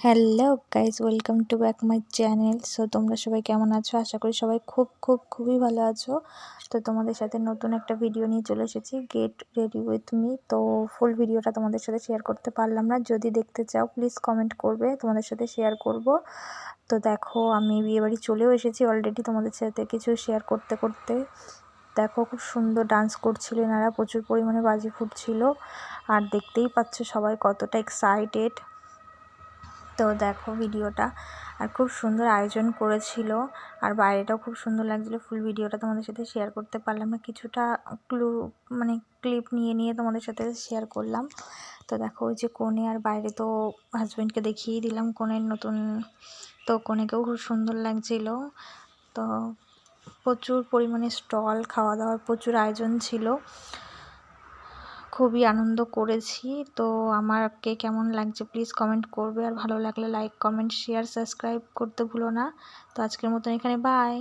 Hello guys, welcome to back my channel. So তোমরা সবাই কেমন আছো? আশা করি সবাই খুবই ভালো আছো। তো তোমাদের সাথে নতুন একটা ভিডিও নিয়ে চলে এসেছি, গেট রেডি উইথ মি। তো ফুল ভিডিওটা তোমাদের সাথে শেয়ার করতে পারলাম না, যদি দেখতে চাও প্লিজ কমেন্ট করবে, তোমাদের সাথে শেয়ার করব। তো দেখো, আমি বিয়েবাড়ি চলেও এসেছি অলরেডি, তোমাদের সাথে কিছু শেয়ার করতে করতে। দেখো, খুব সুন্দর ডান্স করছিল এনারা, প্রচুর পরিমাণে বাজি ফুটছিল, আর দেখতেই পাচ্ছ সবাই কতটা এক্সাইটেড। তো দেখো ভিডিওটা, আর খুব সুন্দর আয়োজন করেছিল, আর বাইরেটাও খুব সুন্দর লাগছিলো। ফুল ভিডিওটা তোমাদের সাথে শেয়ার করতে পারলাম না, কিছুটা ক্লিপ নিয়ে তোমাদের সাথে শেয়ার করলাম। তো দেখো, ওই যে কনে, আর বাইরে তো হাজব্যান্ডকে দেখিয়েই দিলাম কনের নতুন। তো কনেকেও খুব সুন্দর লাগছিল। তো প্রচুর পরিমাণে স্টল, খাওয়া দাওয়ার প্রচুর আয়োজন ছিল, খুবই আনন্দ করেছি। তো আমাকে কেমন লাগছে প্লিজ কমেন্ট করবে, আর ভালো লাগলে লাইক, কমেন্ট, শেয়ার, সাবস্ক্রাইব করতে ভুলো না। তো আজকের মতন এখানে বাই।